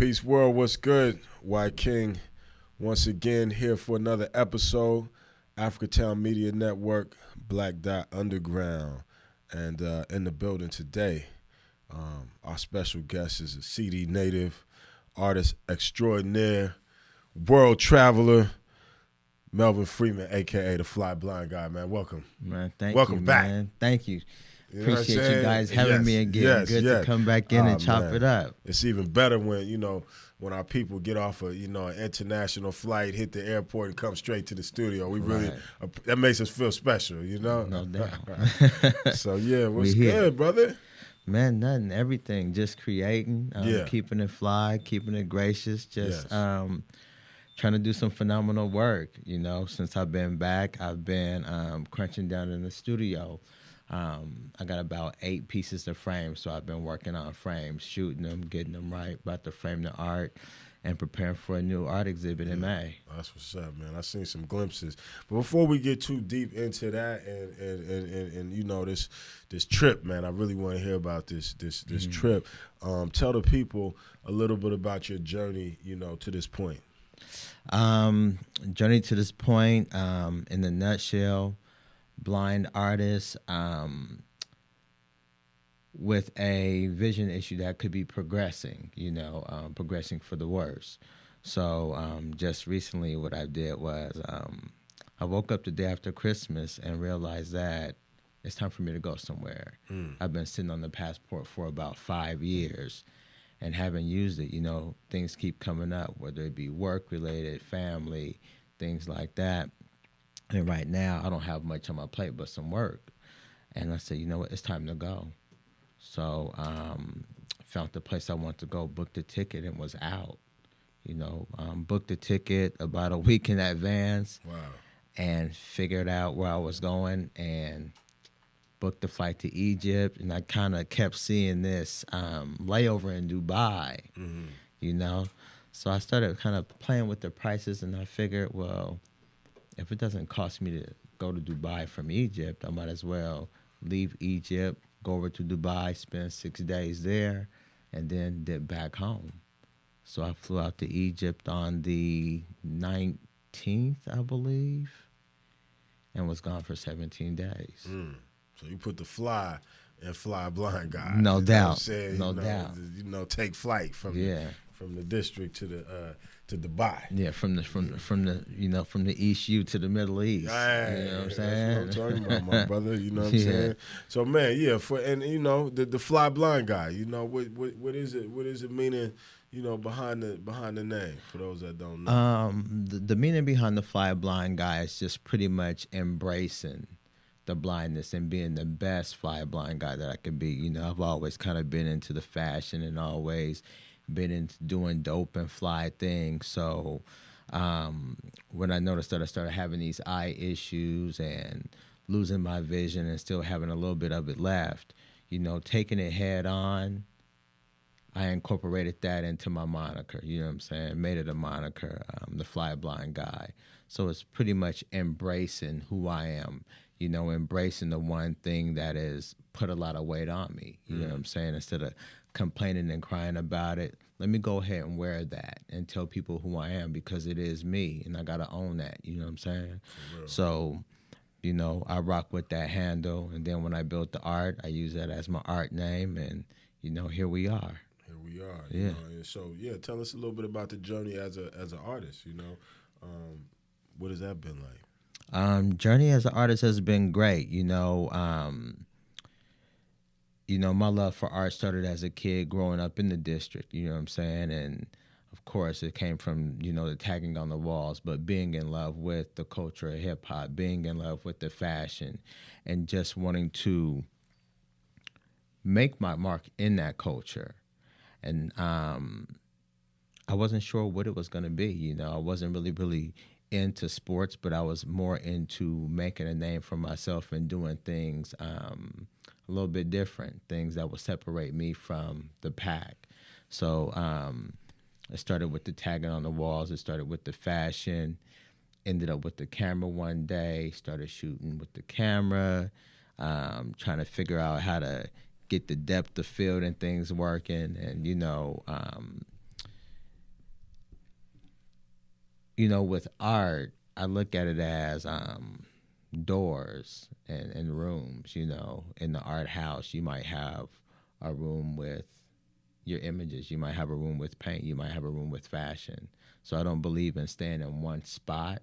Peace world, what's good? Wyking once again here for another episode. Africatown Media Network, Black Dot Underground, and in the building today, our special guest is a CD native, artist extraordinaire, world traveler, Melvin Freeman, aka the FlyBlindGuy. Man, welcome. Man, thank welcome you, back. Man. Thank you. You know Appreciate you guys having me again. Good to come back in and chop it up. It's even better when our people get off an international flight, hit the airport, and come straight to the studio. We really that makes us feel special, No doubt. So what's good, brother? Man, nothing, everything. Just creating, keeping it fly, keeping it gracious. Just trying to do some phenomenal work. Since I've been back, I've been crunching down in the studio. I got about 8 pieces of frames, so I've been working on frames, shooting them, getting them right, about to frame the art, and preparing for a new art exhibit in May. That's what's up, man. I've seen some glimpses. But before we get too deep into that and this trip, man, I really want to hear about this trip. Tell the people a little bit about your journey, to this point. Journey to this point, in a nutshell, blind artist with a vision issue that could be progressing, progressing for the worse. So just recently what I did was I woke up the day after Christmas and realized that it's time for me to go somewhere. I've been sitting on the passport for about 5 years and haven't used it. Things keep coming up, whether it be work-related, family, things like that. And right now, I don't have much on my plate but some work. And I said, you know what, it's time to go. So found the place I wanted to go, booked the ticket, and was out. Booked the ticket about a week in advance. Wow. And figured out where I was going and booked the flight to Egypt. And I kind of kept seeing this layover in Dubai, So I started kind of playing with the prices, and I figured, well, if it doesn't cost me to go to Dubai from Egypt, I might as well leave Egypt, go over to Dubai, spend 6 days there, and then dip back home. So I flew out to Egypt on the 19th, I believe, and was gone for 17 days. So you put the fly in FlyBlindGuy. No doubt. No doubt. Take flight from the district to Dubai. Yeah, from the East U to the Middle East. Right. You know what I'm saying? That's what I'm talking about, my brother. You know what I'm saying? So man, the FlyBlindGuy, what is it? What is it meaning? Behind the name, for those that don't know. The meaning behind the FlyBlindGuy is just pretty much embracing the blindness and being the best fly blind guy that I could be. I've always kind of been into the fashion and always been into doing dope and fly things. So when I noticed that I started having these eye issues and losing my vision and still having a little bit of it left, taking it head on, I incorporated that into my moniker, you know what I'm saying? Made it a moniker, the FlyBlindGuy. So it's pretty much embracing who I am, embracing the one thing that has put a lot of weight on me, you know what I'm saying? Instead of complaining and crying about it, let me go ahead and wear that and tell people who I am, because it is me and I got to own that, you know what I'm saying? So, I rock with that handle, and then when I built the art, I use that as my art name, and, here we are. Here we are. Yeah. And so, tell us a little bit about the journey as an artist, what has that been like? Journey as an artist has been great. My love for art started as a kid growing up in the district, you know what I'm saying? And of course it came from, the tagging on the walls, but being in love with the culture of hip hop, being in love with the fashion, and just wanting to make my mark in that culture. And I wasn't sure what it was going to be. I wasn't really into sports, but I was more into making a name for myself and doing things a little bit different, things that would separate me from the pack. So it started with the tagging on the walls. It started with the fashion, ended up with the camera one day, started shooting with the camera, trying to figure out how to get the depth of field and things working. And, you know, with art, I look at it as doors and rooms. You know, in the art house, you might have a room with your images. You might have a room with paint. You might have a room with fashion. So I don't believe in staying in one spot.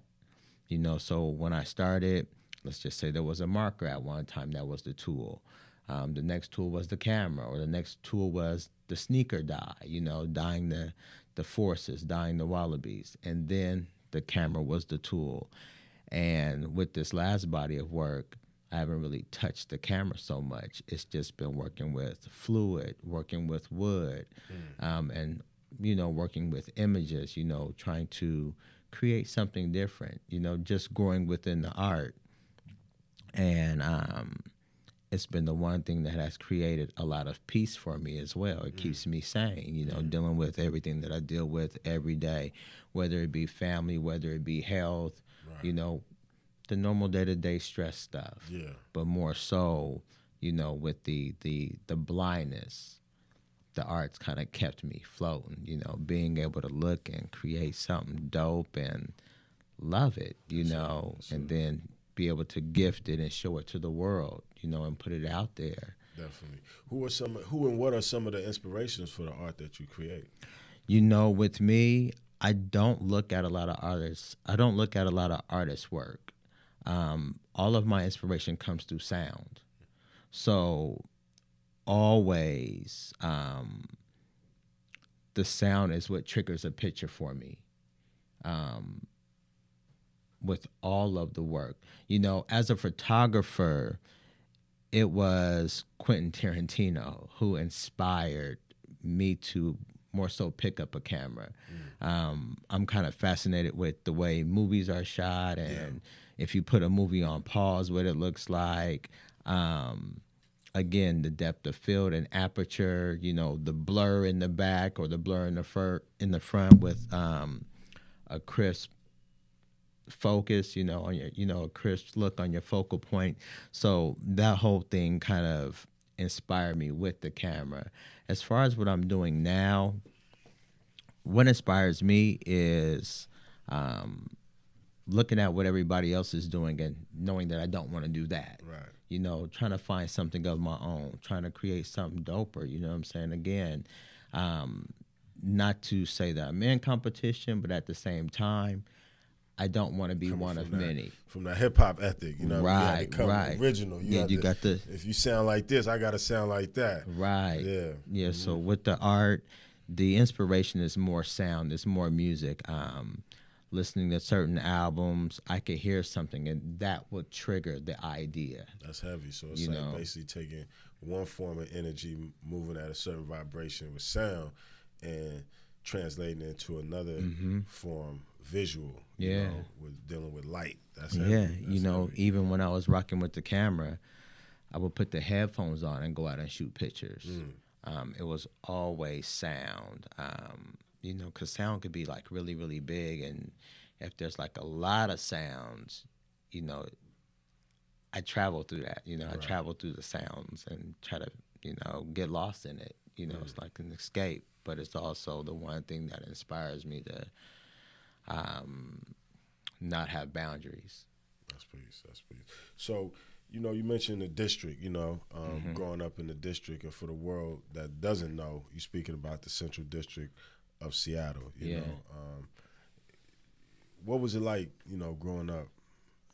You know, so when I started, let's just say there was a marker at one time that was the tool. The next tool was the camera, or the next tool was the sneaker dye, you know, dyeing the forces, dyeing the wallabies. And then the camera was the tool. And with this last body of work, I haven't really touched the camera so much. It's just been working with fluid, working with wood, and, you know, working with images, you know, trying to create something different, you know, just growing within the art. And it's been the one thing that has created a lot of peace for me as well. It keeps me sane, you know, dealing with everything that I deal with every day, whether it be family, whether it be health, you know, the normal day-to-day stress stuff. Yeah. But more so, you know, with the blindness, the arts kind of kept me floating, you know, being able to look and create something dope and love it, you know, and then be able to gift it and show it to the world, you know, and put it out there. Definitely. Who and what are some of the inspirations for the art that you create? You know, with me, I don't look at a lot of artists. I don't look at a lot of artists' work. All of my inspiration comes through sound. So always the sound is what triggers a picture for me. With all of the work, you know, as a photographer, it was Quentin Tarantino who inspired me to more so pick up a camera. I'm kind of fascinated with the way movies are shot, and if you put a movie on pause, what it looks like. Again, the depth of field and aperture, you know, the blur in the back or the blur in the front with a crisp focus, you know, on your, you know, a crisp look on your focal point. So that whole thing kind of inspired me with the camera. As far as what I'm doing now, what inspires me is looking at what everybody else is doing and knowing that I don't want to do that. Right. You know, trying to find something of my own, trying to create something doper, you know what I'm saying? Again, not to say that I'm in competition, but at the same time, I don't want to be one of many. From the hip-hop ethic, you know, right, you had to come right. original. You got the. If you sound like this, I got to sound like that. Right. Yeah. Yeah, so with the art, the inspiration is more sound, it's more music. Listening to certain albums, I could hear something, and that would trigger the idea. That's heavy. So it's like basically taking one form of energy, moving at a certain vibration with sound, and translating it into another form, visual. You know, with dealing with light. That's heavy. That's you know, heavy. Even when I was rocking with the camera, I would put the headphones on and go out and shoot pictures. It was always sound. You know, because sound could be like really, really big, and if there's like a lot of sounds, you know, I travel through that. You know, I travel through the sounds and try to, you know, get lost in it. You know, it's like an escape, but it's also the one thing that inspires me to not have boundaries. That's peace. That's peace. So, you know, you mentioned the district, you know, growing up in the district, and for the world that doesn't know, you're speaking about the Central District of Seattle, you know. What was it like, you know, growing up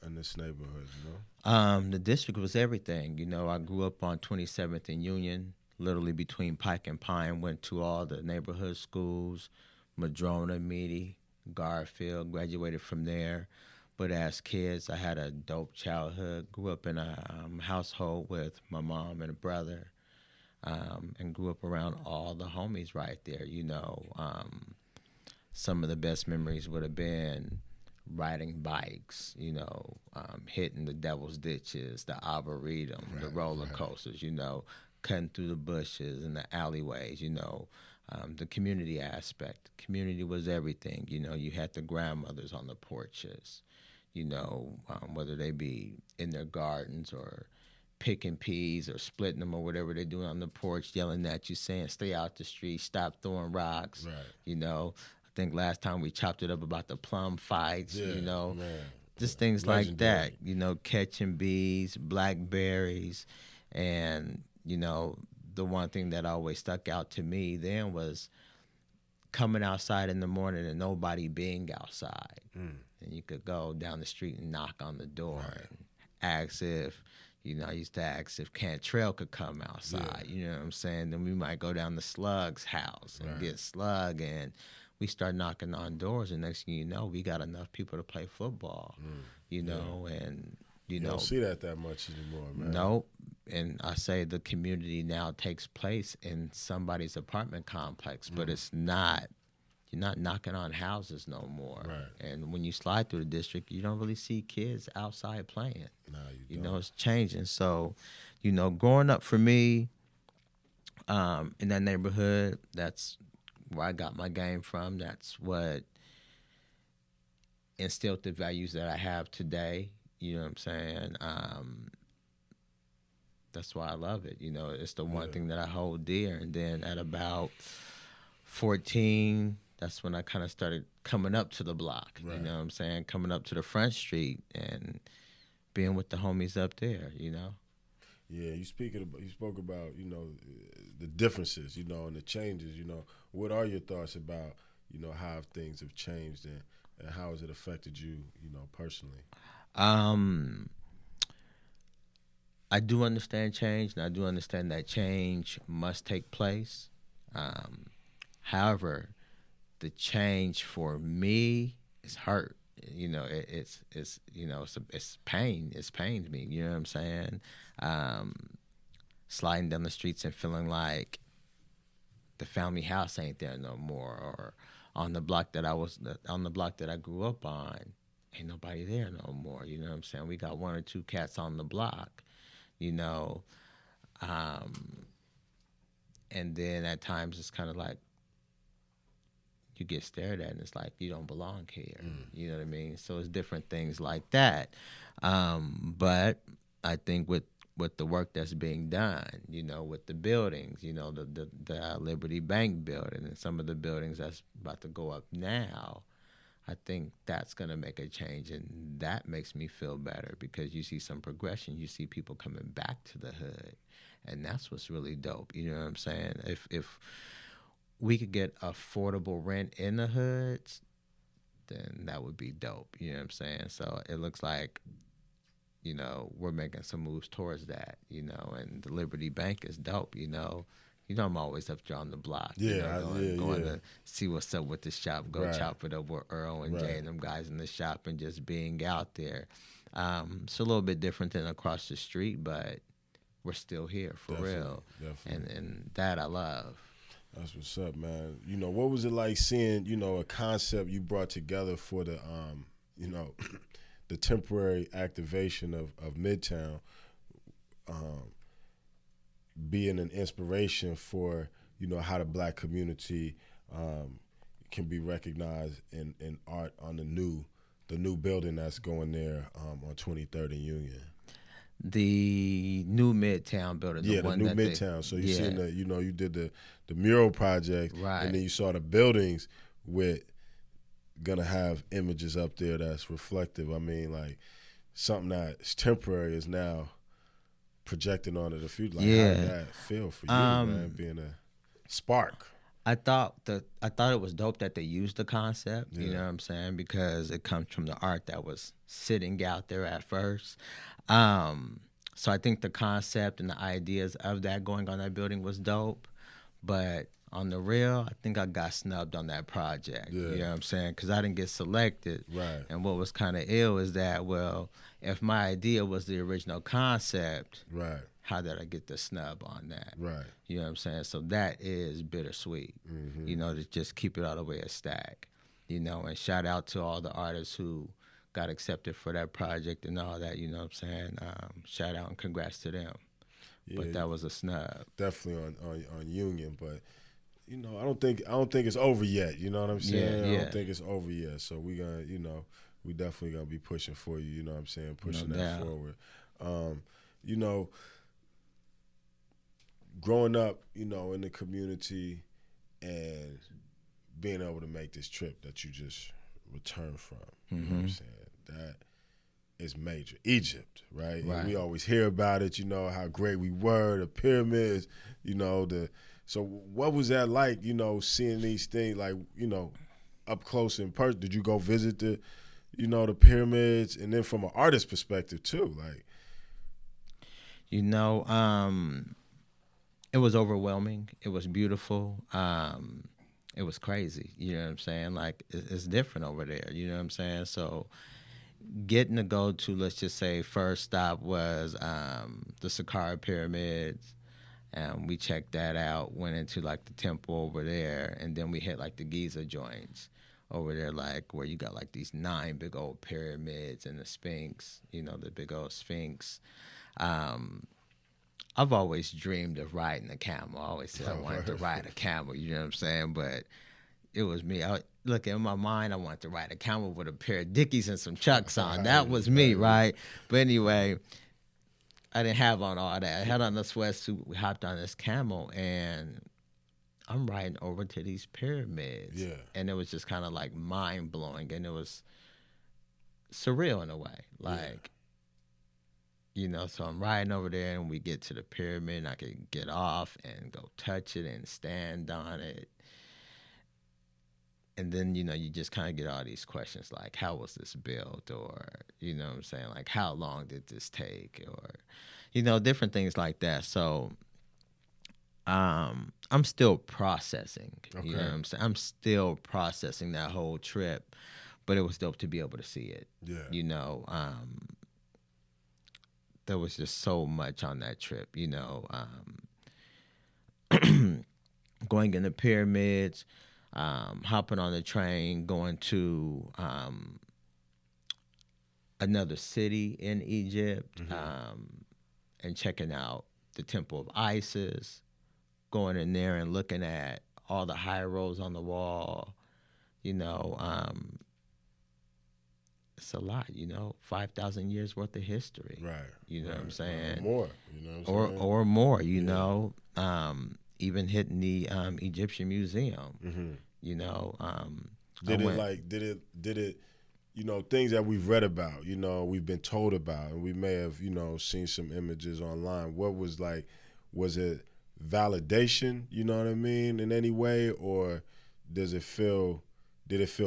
in this neighborhood, you know? The district was everything. You know, I grew up on 27th and Union, literally between Pike and Pine, went to all the neighborhood schools, Madrona, Meady, Garfield, graduated from there. But as kids, I had a dope childhood, grew up in a household with my mom and a brother. And grew up around all the homies right there, you know. Some of the best memories would have been riding bikes, you know, hitting the Devil's Ditches, the Arboretum, the roller coasters, you know, cutting through the bushes and the alleyways, you know. The community aspect. Community was everything, you know. You had the grandmothers on the porches, you know, whether they be in their gardens or picking peas or splitting them or whatever they're doing on the porch, yelling at you, saying, stay out the street, stop throwing rocks, you know. think last time we chopped it up about the plum fights, Yeah, you know, man. just things Legendary. like that, you know, catching bees, blackberries, and, you know, the one thing that always stuck out to me then was coming outside in the morning and nobody being outside. And you could go down the street and knock on the door and ask if, you know, I used to ask if Cantrell could come outside, you know what I'm saying? Then we might go down to Slug's house and get Slug, and we start knocking on doors, and next thing you know, we got enough people to play football, you know, and, you know. Don't see that much anymore, man. Nope. And I say the community now takes place in somebody's apartment complex, but it's not, you're not knocking on houses no more. Right. And when you slide through the district, you don't really see kids outside playing. No, you You don't. know, it's changing. So, you know, growing up for me in that neighborhood, that's where I got my game from. That's what instilled the values that I have today. You know what I'm saying? That's why I love it. You know, it's the one thing that I hold dear. And then at about 14, that's when I kind of started coming up to the block. Right. You know what I'm saying? Coming up to the Front Street and being with the homies up there, you know? Yeah, you spoke about, you know, the differences, you know, and the changes, you know. What are your thoughts about, you know, how things have changed and how has it affected you, you know, personally? I do understand change, and I do understand that change must take place. However, the change for me is hurt. You know, it's you know, it's pain. It's pained me. You know what I'm saying? Sliding down the streets and feeling like the family house ain't there no more, or on the block that I grew up on, ain't nobody there no more. You know what I'm saying? We got one or two cats on the block. You know, and then at times it's kind of like you get stared at and it's like you don't belong here. You know what I mean? So it's different things like that. But I think with the work that's being done, you know, with the buildings, you know, the Liberty Bank building and some of the buildings that's about to go up now, I think that's going to make a change, and that makes me feel better because you see some progression. You see people coming back to the hood, and that's what's really dope. You know what I'm saying? If we could get affordable rent in the hoods, then that would be dope. You know what I'm saying? So it looks like, you know, we're making some moves towards that, you know, and the Liberty Bank is dope, you know. You know, I'm always up there on the block. Yeah, you know, going yeah. to see what's up with the shop, go Right. chop it up with Earl and Jay and them guys in the shop and just being out there. It's a little bit different than across the street, but we're still here for real. Definitely. And that I love. That's what's up, man. You know, what was it like seeing, you know, a concept you brought together for the, you know, the temporary activation of Midtown, being an inspiration for, you know, how the black community can be recognized in art on the new building that's going there on 23rd and Union. The new Midtown building. The new Midtown. So you seen you know, you did the mural project, right? And then you saw the buildings with gonna have images up there that's reflective. I mean, like something that's temporary is now projecting onto the future. Like, how did that feel for you, man, being a spark? I thought it was dope that they used the concept, you know what I'm saying, because it comes from the art that was sitting out there at first. So I think the concept and the ideas of that going on that building was dope, but on the real, I think I got snubbed on that project. Yeah. You know what I'm saying? Because I didn't get selected. Right. And what was kind of ill is that, well, if my idea was the original concept, right, how did I get the snub on that? Right. You know what I'm saying? So that is bittersweet, you know, to just keep it all the way a stack, you know, and shout out to all the artists who got accepted for that project and all that, you know what I'm saying? Shout out and congrats to them. Yeah, but that was a snub. Definitely on Union, but you know, I don't think it's over yet. You know what I'm saying? Yeah. I don't think it's over yet. So we gonna, you know, we definitely gonna be pushing for you. You know what I'm saying? Pushing that forward. You know, growing up, you know, in the community and being able to make this trip that you just returned from. You know what I'm saying? That is major. Egypt, right? And we always hear about it, you know, how great we were, the pyramids, you know, so what was that like, you know, seeing these things, like, you know, up close in person? Did you go visit the pyramids? And then from an artist perspective too, like, you know, it was overwhelming. It was beautiful. It was crazy. You know what I'm saying? Like, it's different over there. You know what I'm saying? So getting to go to, let's just say, first stop was the Saqqara pyramids. And we checked that out, went into like the temple over there, and then we hit like the Giza joints over there, like where you got like these 9 big old pyramids and the Sphinx, you know, the big old Sphinx. I've always dreamed of riding a camel. I always said I wanted to ride a camel, you know what I'm saying? But it was me. Look, in my mind, I wanted to ride a camel with a pair of Dickies and some Chucks on. That was me, right? But anyway, I didn't have on all that. I had on the sweatsuit. We hopped on this camel, and I'm riding over to these pyramids. Yeah. And it was just kind of like mind-blowing, and it was surreal in a way. Like, you know, so I'm riding over there, and we get to the pyramid, and I can get off and go touch it and stand on it. And then, you know, you just kind of get all these questions like, how was this built? Or, you know what I'm saying? Like, how long did this take? Or, you know, different things like that. So I'm still processing. Okay. You know what I'm saying? I'm still processing that whole trip. But it was dope to be able to see it. Yeah. You know, there was just so much on that trip, you know. Going in the pyramids, hopping on the train, going to another city in Egypt, and checking out the Temple of Isis, going in there and looking at all the hieroglyphs on the wall, you know. It's a lot, you know, 5,000 years worth of history. Right. You know what I'm saying? Or more, you know what I'm saying? Or more, you know. Even hitting the Egyptian Museum, you know. Did it, you know, things that we've read about, you know, we've been told about, and we may have, you know, seen some images online. What was like, was it validation, you know what I mean, in any way, or did it feel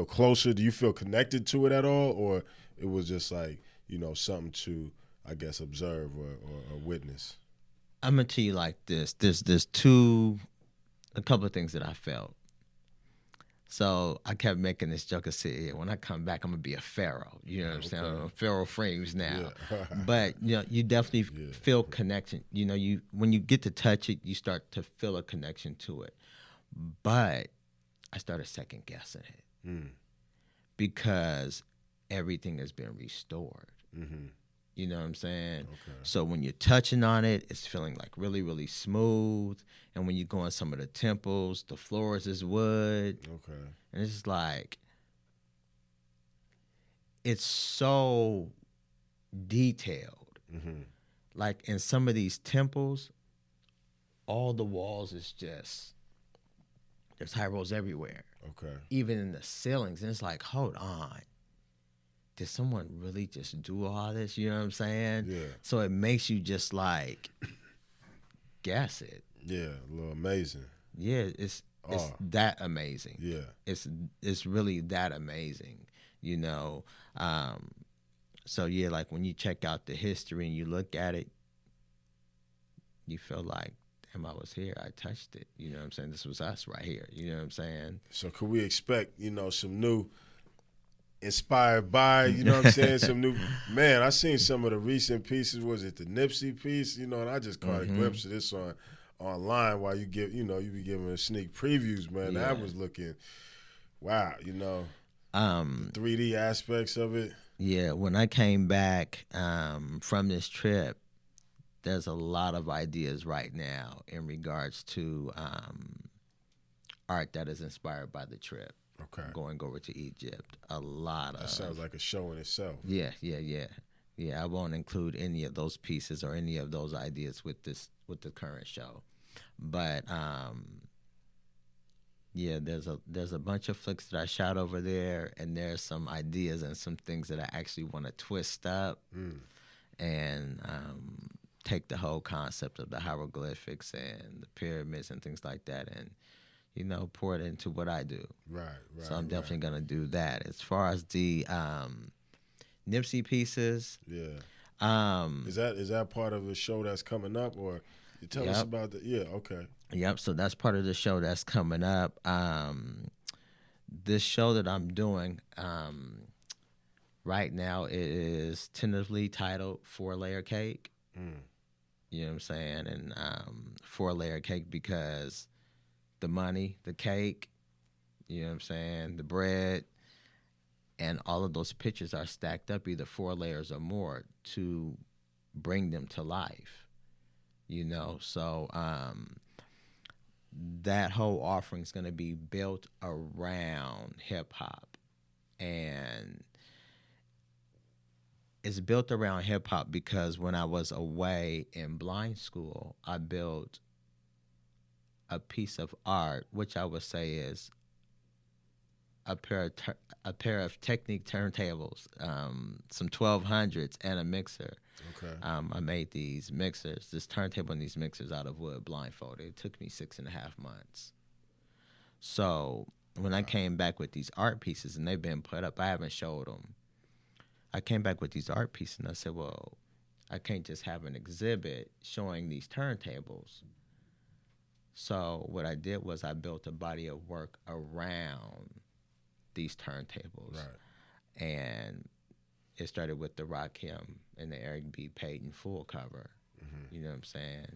closer? Do you feel connected to it at all, or it was just like, you know, something to, I guess, observe or witness? I'm gonna tell you like this. There's a couple of things that I felt. So I kept making this joke. I said, when I come back, I'm gonna be a pharaoh. You know what I'm saying? I'm Pharaoh Frames now. Yeah. But you know, you definitely feel connection. You know, when you get to touch it, you start to feel a connection to it. But I started second guessing it because everything has been restored. You know what I'm saying? Okay. So when you're touching on it, it's feeling like really, really smooth. And when you go in some of the temples, the floors is wood. Okay. And it's just like, it's so detailed. Like in some of these temples, all the walls is just, there's hieroglyphs everywhere. Okay. Even in the ceilings. And it's like, hold on. Did someone really just do all this? You know what I'm saying? Yeah. So it makes you just like guess it. Yeah, a little amazing. Yeah, it's that amazing. Yeah. It's really that amazing, you know. So yeah, like when you check out the history and you look at it, you feel like, damn, I was here. I touched it. You know what I'm saying? This was us right here. You know what I'm saying? So could we expect, you know, some new inspired by, you know what I'm saying, some new, man, I seen some of the recent pieces. Was it the Nipsey piece, you know, and I just caught a glimpse of this online while you be giving a sneak previews, man. Yeah. That was looking, wow, you know, the 3D aspects of it. Yeah, when I came back from this trip, there's a lot of ideas right now in regards to art that is inspired by the trip. Okay. Going over to Egypt. A lot of... That sounds like a show in itself. Yeah. I won't include any of those pieces or any of those ideas with the current show. But Yeah, there's a bunch of flicks that I shot over there, and there's some ideas and some things that I actually want to twist up and take the whole concept of the hieroglyphics and the pyramids and things like that, and pour it into what I do. Right. So I'm definitely gonna do that. As far as the Nipsey pieces, is that part of the show that's coming up, or you tell us about the? Yeah, okay. Yep. So that's part of the show that's coming up. This show that I'm doing right now, it is tentatively titled 4-Layer Cake. You know what I'm saying? And 4-layer cake because the money, the cake, you know what I'm saying, the bread, and all of those pictures are stacked up either 4 layers or more to bring them to life. So that whole offering is going to be built around hip hop, and it's built around hip hop because when I was away in blind school, I built a piece of art, which I would say is a pair of Technique turntables, some 1200s, and a mixer. Okay. I made these mixers, this turntable and these mixers out of wood blindfolded. It took me 6.5 months. So when I came back with these art pieces and they've been put up, I haven't showed them. I came back with these art pieces and I said, well, I can't just have an exhibit showing these turntables. So what I did was I built a body of work around these turntables. Right. And it started with the Rakim and the Eric B. Payton full cover. You know what I'm saying?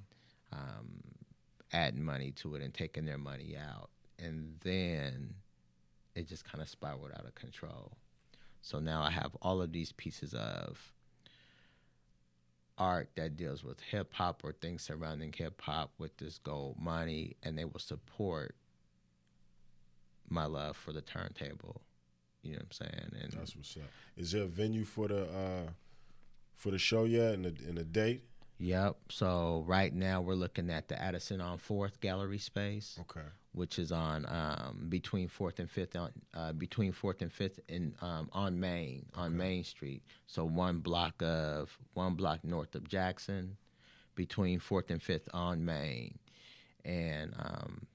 Adding money to it and taking their money out. And then it just kind of spiraled out of control. So now I have all of these pieces of art that deals with hip hop or things surrounding hip hop with this gold money, and they will support my love for the turntable. You know what I'm saying? And that's what's up. Is there a venue for the show yet, and a date? Yep. So right now we're looking at the Addison on 4th gallery space. Okay. Which is on between 4th and 5th in on Main Street. So one block north of Jackson, between 4th and 5th on Main. And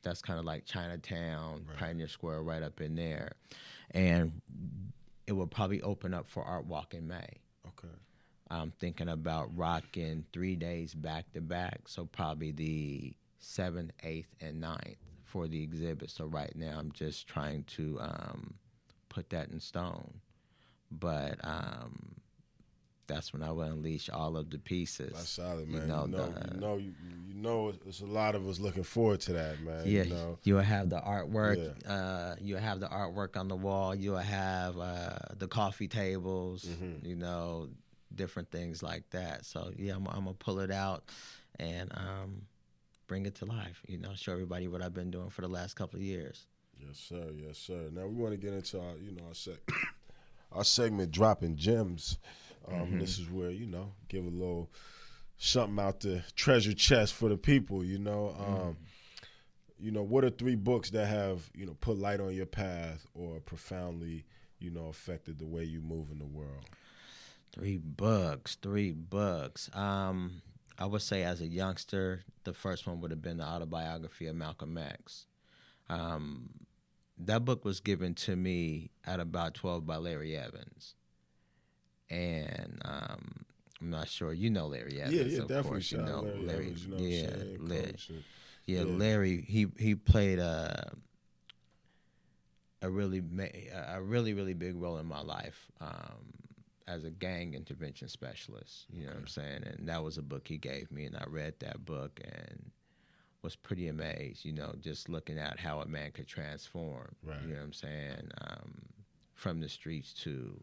that's kind of like Chinatown, right. Pioneer Square, right up in there. And it will probably open up for Art Walk in May. Okay. I'm thinking about rocking 3 days back to back, so probably the 7th, 8th, and 9th for the exhibit. So right now I'm just trying to put that in stone. But that's when I will unleash all of the pieces. That's solid, man. You know, it's a lot of us looking forward to that, man. Yeah, you'll have the artwork. Yeah. You'll have the artwork on the wall. You'll have the coffee tables. Different things like that. So yeah, I'm gonna pull it out and bring it to life. Show everybody what I've been doing for the last couple of years. Yes, sir. Yes, sir. Now we want to get into our, our segment, dropping gems. This is where give a little something out the treasure chest for the people. What are 3 books that have put light on your path or profoundly affected the way you move in the world? 3 books. I would say as a youngster, the first one would have been the Autobiography of Malcolm X. That book was given to me at about 12 by Larry Evans. And I'm not sure you know Larry Evans. Yeah, of definitely. Course, Larry. Larry. Larry. He played a really big role in my life. As a gang intervention specialist, you know what I'm saying? And that was a book he gave me, and I read that book and was pretty amazed, just looking at how a man could transform, right. You know what I'm saying, from the streets to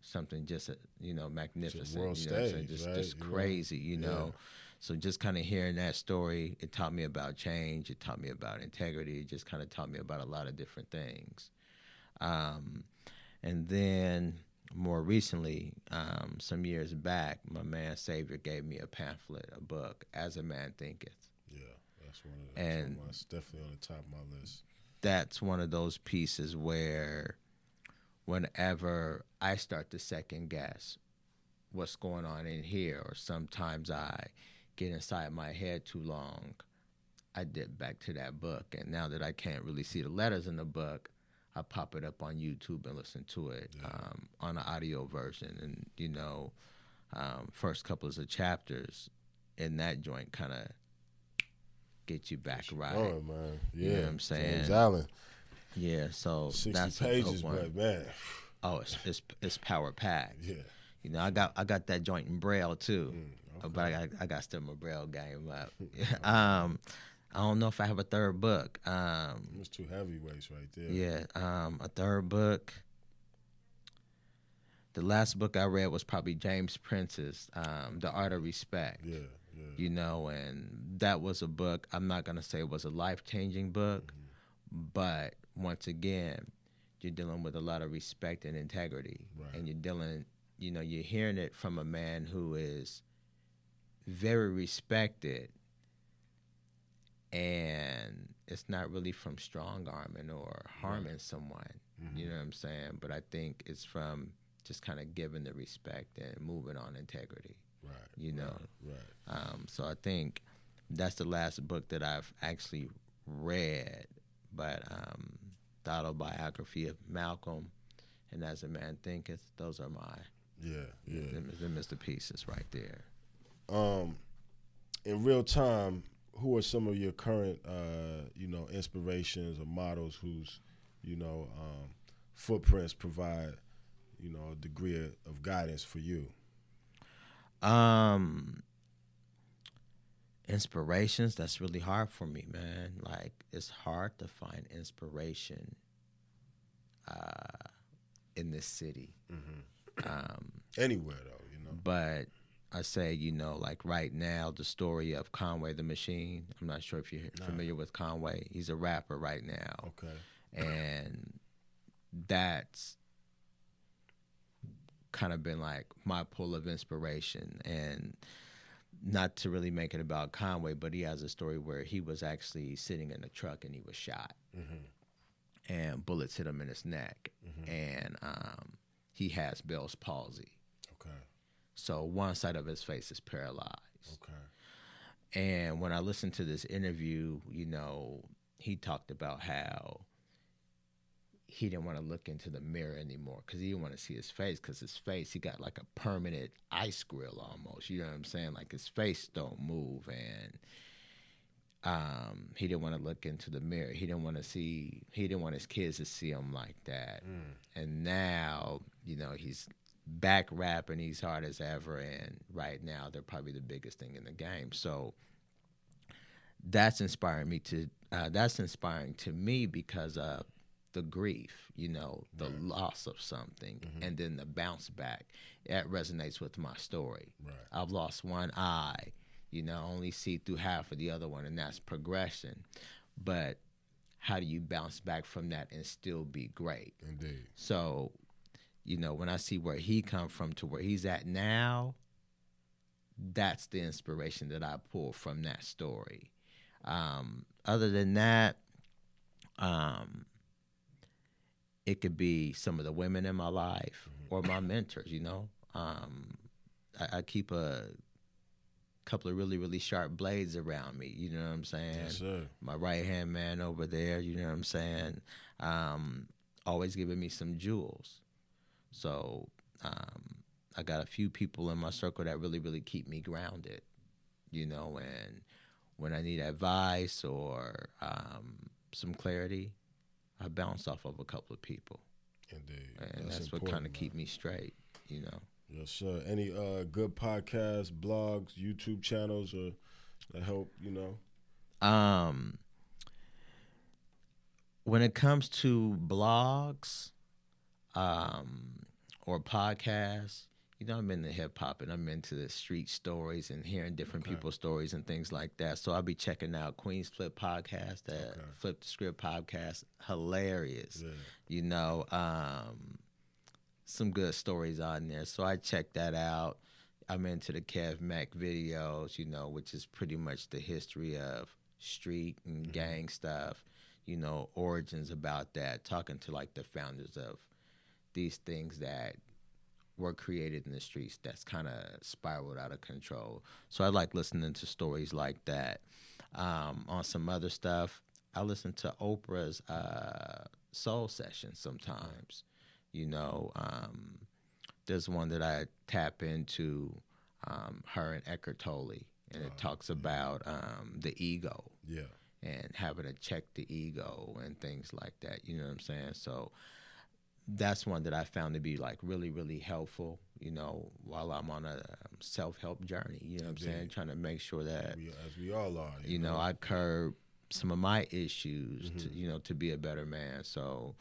something just, magnificent, world you know what I'm saying? stage, Just crazy, Yeah. So just kind of hearing that story, it taught me about change, it taught me about integrity, it just kind of taught me about a lot of different things. And then more recently, some years back, my man Savior gave me a pamphlet, a book, As a Man Thinketh. Yeah, that's one of them. That's definitely on the top of my list. that's one of those pieces where whenever I start to second guess what's going on in here, or sometimes I get inside my head too long, I dip back to that book. And now that I can't really see the letters in the book, I pop it up on YouTube and listen to it on an audio version. And, you know, first couple of chapters in that joint kind of get you back right. Oh, man. Yeah. You know what I'm saying? James Allen. Yeah, so 60 that's pages, a one. but man. Oh, it's power packed. Yeah. You know, I got that joint in Braille too, Okay. but I got still my Braille game up. I don't know if I have a third book. It's two heavyweights right there. Yeah, a third book. The last book I read was probably James Prince's The Art of Respect. Yeah. You know, and that was a book. I'm not gonna say it was a life-changing book, but once again, you're dealing with a lot of respect and integrity, and you're hearing it from a man who is very respected, and it's not really from strong-arming or harming someone. You know what I'm saying? But I think it's from just kind of giving the respect and moving on integrity. Right. You know. Right. So I think that's the last book that I've actually read. But the Autobiography of Malcolm and As a Man Thinketh, those are my them is the pieces right there. In real time, who are some of your current inspirations or models whose footprints provide a degree of guidance for you? Inspirations, that's really hard for me, man. Like, it's hard to find inspiration in this city. Anywhere, though, But I say, like right now, the story of Conway the Machine. I'm not sure if you're familiar with Conway. He's a rapper right now. Okay. And that's kind of been like my pull of inspiration. And not to really make it about Conway, but he has a story where he was actually sitting in a truck and he was shot. And bullets hit him in his neck. And he has Bell's palsy. Okay. So one side of his face is paralyzed. Okay. And when I listened to this interview, he talked about how he didn't want to look into the mirror anymore because he didn't want to see his face, because his face, he got like a permanent ice grill almost. You know what I'm saying? Like, his face don't move, and he didn't want to look into the mirror. He didn't want his kids to see him like that. And now, he's back rapping, he's hard as ever, and right now they're probably the biggest thing in the game. So that's inspiring to me because of the grief, the loss of something, and then the bounce back. That resonates with my story. Right. I've lost one eye, only see through half of the other one, and that's progression. But how do you bounce back from that and still be great? Indeed. So, when I see where he come from to where he's at now, that's the inspiration that I pull from that story. Other than that, it could be some of the women in my life or my mentors, I keep a couple of really, really sharp blades around me, you know what I'm saying? Yes, sir. My right-hand man over there, you know what I'm saying? Always giving me some jewels. So I got a few people in my circle that really, really keep me grounded, and when I need advice or some clarity, I bounce off of a couple of people. Indeed. And that's what kind of keep me straight, Yes, sir. Any good podcasts, blogs, YouTube channels that help, When it comes to blogs or podcasts, I'm into hip-hop and I'm into the street stories and hearing different people's stories and things like that. So I'll be checking out Queen's Flip Podcast, Flip the Script Podcast. Hilarious. Yeah. Some good stories on there. So I check that out. I'm into the Kev Mack videos, which is pretty much the history of street and gang stuff. origins about that, talking to like the founders of these things that were created in the streets that's kind of spiraled out of control. So I like listening to stories like that. On some other stuff, I listen to Oprah's soul sessions sometimes. There's one that I tap into, her and Eckhart Tolle, and it talks about the ego. Yeah. And having to check the ego and things like that. You know what I'm saying? So that's one that I found to be like really, really helpful, while I'm on a self-help journey. You know what I'm saying? Trying to make sure that, as we all are, you know, I curb some of my issues to be a better man. So,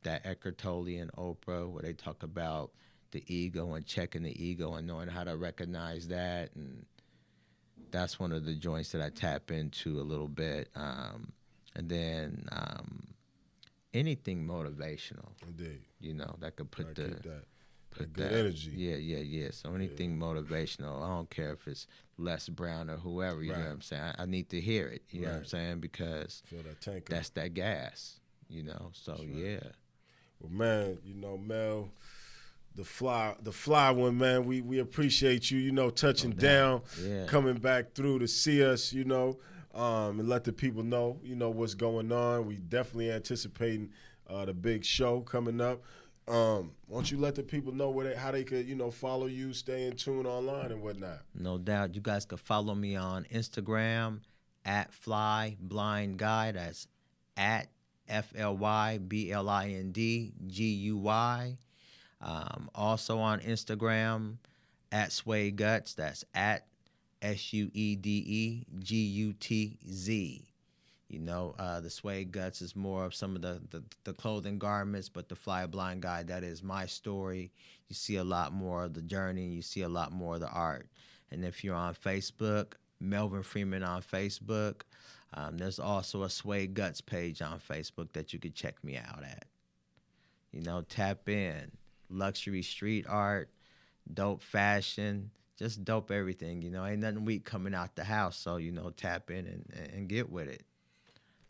that Eckhart Tolle and Oprah, where they talk about the ego and checking the ego and knowing how to recognize that, and that's one of the joints that I tap into a little bit. And then anything motivational. Indeed. That could put put good energy. Yeah. So anything motivational. I don't care if it's Les Brown or whoever, you know what I'm saying? I need to hear it, you know what I'm saying? Because feel that tank that's that gas, So yeah. Well, man, Mel, the fly one, man. We appreciate you, touching down, coming back through to see us, and let the people know, what's going on. We definitely anticipating the big show coming up. Why don't you let the people know how they could, follow you, stay in tune online and whatnot. No doubt. You guys can follow me on Instagram at FlyBlindGuy. That's at FlyBlindGuy. Also on Instagram at Sway Guts. That's at SUEDEGUTZ. The Sway Guts is more of some of the clothing garments, but the Fly Blind Guy, that is my story. You see a lot more of the journey, you see a lot more of the art. And if you're on Facebook, Melvin Freeman on Facebook, there's also a Sway Guts page on Facebook that you could check me out at. Tap in. Luxury street art, dope fashion, just dope everything. Ain't nothing weak coming out the house. So, tap in and get with it.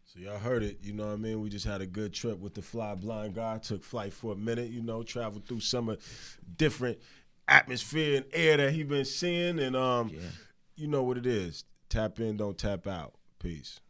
So y'all heard it, you know what I mean? We just had a good trip with the Fly Blind Guy. Took flight for a minute, traveled through some of different atmosphere and air that he been seeing. And you know what it is. Tap in, don't tap out. Peace.